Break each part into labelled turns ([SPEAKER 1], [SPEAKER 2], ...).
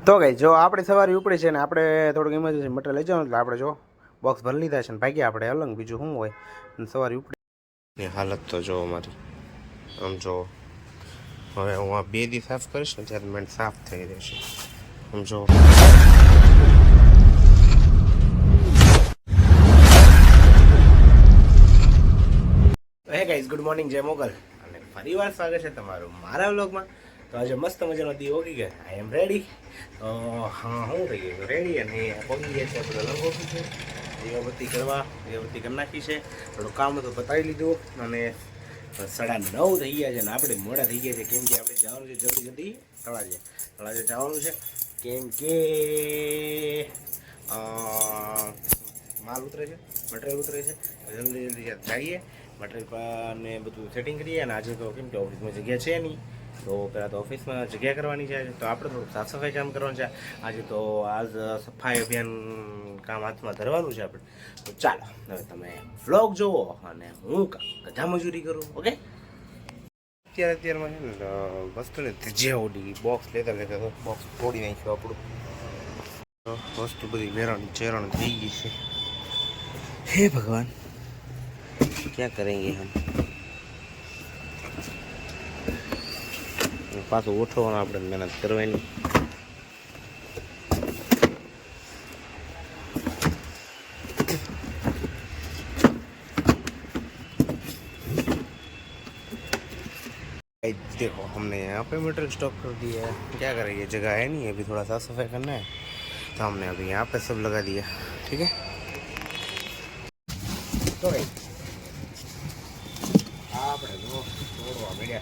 [SPEAKER 1] તો ગઈ જો આપણે સવારે ઉપડી છે ને આપણે થોડુંક ઇમરજન્સી મટીરિયલ લઈ જવાનું એટલે આપણે જો બોક્સ ભરી લીધા છે ને ભાગ્યા આપણે અલંગ બીજું શું હોય સવારે ઉપડી હાલત તો જો અમારી આમ જો હવે હું આ 2 દી સાફ કરીશ ને ત્યારે મને સાફ થઈ રહેશે આમ જો હે ગાઈઝ ગુડ મોર્નિંગ જય મોગલ અને ફરીવાર સ્વાગત છે તમારું મારા વ્લોગમાં. તો આજે મસ્ત મજાનો દી ઓગી ગયા. આઈ એમ રેડી. તો હા હું થઈ ગયું રેડી અને પહોંચી ગયા છે આપણે અલગ ઓફિસ છે દીવાબત્તી કરી નાખી છે. થોડું કામ હતું પતાવી લીધું અને 9:30 થઈ ગયા છે અને આપણે મોડા થઈ ગયા છે કેમ કે આપણે જવાનું છે જલ્દી તળાજે જવાનું છે કેમ કે માલ ઉતરે છે મટીરિયલ ઉતરે છે જલ્દી જઈએ મટીરિયલ ને બધું સેટિંગ કરીએ. અને આજે તો કેમ કે ઓફિસમાં જગ્યા છે નહીં તો પહેલાં તો ઓફિસમાં જગ્યા કરવાની છે તો આપણે થોડુંક સાફ સફાઈ કામ કરવાનું છે આજે. તો આજ સફાઈ અભિયાન કામ હાથમાં ધરવાનું છે આપણે. તો ચાલો હવે તમે વ્લોગ જુઓ અને હું ગધા મજૂરી કરું. ઓકે અત્યારમાં છે ને વસ્તુને જે ઉડી બોક્સ લેતા બોક્સ તોડી નાખ્યું આપણું. વસ્તુ બધી ચેરણ થઈ ગઈ છે. હે ભગવાન क्या करेंगे हम. પાછું ઉઠવાનું આપણે મહેનત કરવાની. देखो हमने यहाँ पे मटेरियल स्टॉक कर दिया है. क्या करेंगे जगह है नहीं अभी थोड़ा साफ सफाई करना है तो हमने अभी यहाँ पे सब लगा दिया. ठीक है तो આપણે જો તોડવા મળ્યા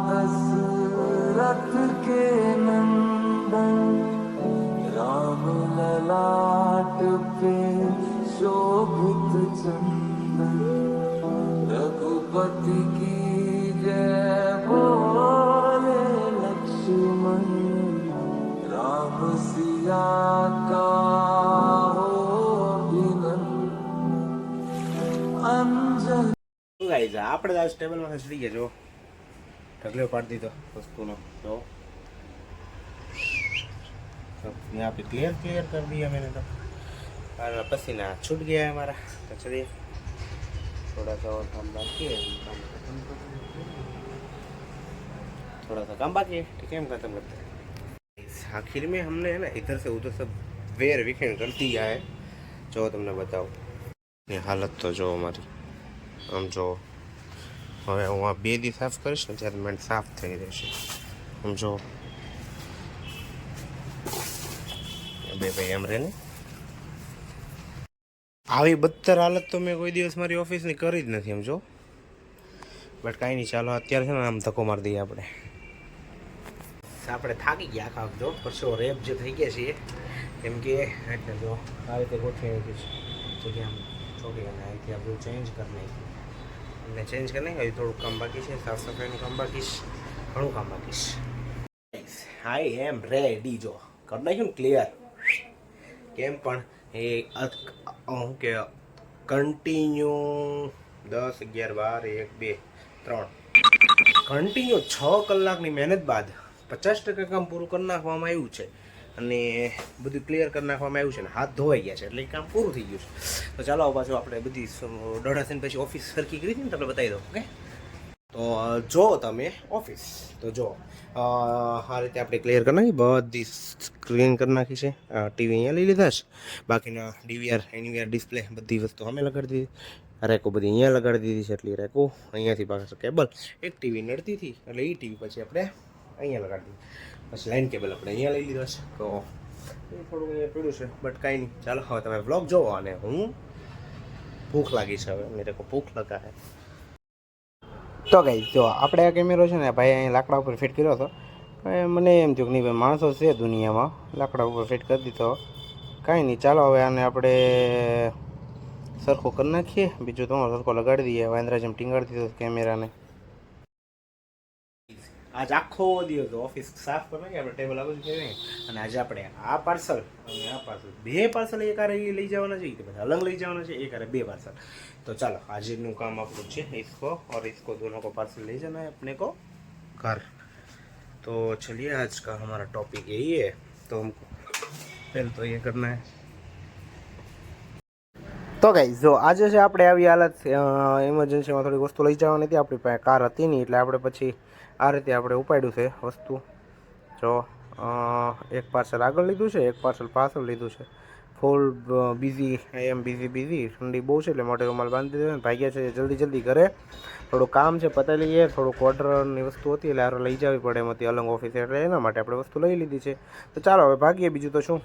[SPEAKER 1] दशरथ के नंदन राम ललाट पे शोभित चंदन रघुपति की जय बोले लक्ष्मण राम सिया का हो अभिनंदन. गाइस આપણે આ ટેબલમાં ચડી ગયા જો ઢગલો પાડી દીધો વસ્તુનો તો यहाँ पे क्लियर कर दिया मैंने तो और पसीना छूट गया है हमारा. तो चलिए थोड़ा सा और काम बाकी है थोड़ा सा काम बाकी है ठीक है हम खत्म करते हैं. आखिर में हमने है ना इधर से उधर सब वेर विखेंड कर दिया है. जो तुमने बताओ ये हालत तो जो हमारी આમ જો હવે હું આ 2 દી સાફ કરીશ ને ત્યારે મને સાફ થઈ રહેશે. આમ જો બે ભાઈ એમ રહે ને આવી બદતર હાલત તો મેં કોઈ દિવસ મારી ઓફિસની કરી જ નથી. આમ જો બટ કાંઈ નહીં ચાલો અત્યારે છે ને આમ ધક્કો મારી દઈએ આપણે થાકી ગયા આખા જો પરસો રેપ જે થઈ ગયા છીએ કેમ કે એટલે જો આ રીતે ગોઠવી નાખી છે જગ્યા છોડી અને અહીંથી આપણું ચેન્જ કરી નાખ્યું અને ચેન્જ કરી નાખ્યું. થોડુંક કામ બાકી છે સાફ સફાઈનું કામ બાકી છે ઘણું કામ બાકી છે. આઈ એમ રેડી જો કરી નાખ્યું ને ક્લિયર કેમ પણ એ શું કે કન્ટિન્યુ 10 11 12 1 2 3 કન્ટિન્યુ 6 કલાકની મહેનત બાદ 50% કામ પૂરું કરી નાખવામાં આવ્યું છે અને બધું ક્લિયર કરી નાખવામાં આવ્યું છે ને હાથ ધોવાઈ ગયા છે એટલે એ કામ પૂરું થઈ ગયું છે. તો ચાલો પાછું આપણે બધી દોઢાસીને પછી ઓફિસ સરખી કરી હતી ને તમને બતાવી દો. ઓકે તો જો તમે ઓફિસ તો જો આ રીતે આપણે ક્લિયર કરી નાખી બધી સ્ક્રીન કરી નાખી છે. ટીવી અહીંયા લઈ લીધા છે બાકીના ડીવીઆર એનવીઆર ડિસ્પ્લે બધી વસ્તુ અમે લગાડી દીધી. રેકો બધી અહીંયા લગાડી દીધી છે એટલે રેકો અહીંયાથી પાછળ કેબલ એક ટીવી નડતી હતી એટલે એ ટીવી પછી આપણે અહીંયા લગાડી દીધી. પછી લાઈન કેબલ આપણે અહીંયા લઈ લીધો છે તો એ થોડું અહીંયા પડ્યું છે બટ કાંઈ નહીં. ચાલો હવે તમે વ્લોગ જોવો અને હું ભૂખ લાગી છે હવે મેરે કો ભૂખ લગા હે. તો ગાઈસ જો આપણે આ કેમેરો છે ને ભાઈ અહીંયા લાકડા ઉપર ફિટ કર્યો હતો મને એમ થયું કે નહીં ભાઈ માણસો છે દુનિયામાં, લાકડા ઉપર ફિટ કરી દીધો. કાંઈ નહીં, ચાલો હવે આને આપણે સરખો કરી નાખીએ. બીજું તો સરખો લગાડી દઈએ. વાંદરા જેમ ટીંગાડી દીધો કેમેરાને. આજ આખો દિવસ ઓફિસ સાફ કરવા કે આપણે ટેબલ આગળ જોઈએ. અને આજે આપણે આ પાર્સલ અને આ પાર્સલ, બે પાર્સલ એક આરે લઈ જવાના છે, બધા અલગ લઈ જવાના છે, એક આરે બે પાર્સલ. તો ચાલો આજનું કામ આપણું છે इसको और इसको दोनों को पार्सल ले जाना है अपने को घर. तो चलिए आज का हमारा टॉपिक यही है. तो हमको पहले तो ये करना है. તો ગાઈઝ જો આજે છે આપણે આવી હાલત, ઇમરજન્સીમાં થોડી વસ્તુ લઈ જવાની હતી. આપણી પાસે કાર હતી નહીં એટલે આપણે પછી આ રીતે આપણે ઉપાડ્યું છે વસ્તુ. જો એક પાર્સલ આગળ લીધું છે, એક પાર્સલ પાછળ લીધું છે. ફૂલ બિઝી, એમ બિઝી. ઠંડી બહુ છે એટલે મોટે રૂમાલ બાંધી દીધો. ભાગ્યા છે જલ્દી ઘરે, થોડું કામ છે પતાવી લઈએ. થોડુંક ઓર્ડરની વસ્તુ હતી એટલે હારે લઈ જવી પડે એમ હતી અલંગ ઓફિસે, એટલે એના માટે આપણે વસ્તુ લઈ લીધી છે. તો ચાલો હવે ભાગીએ, બીજું તો શું.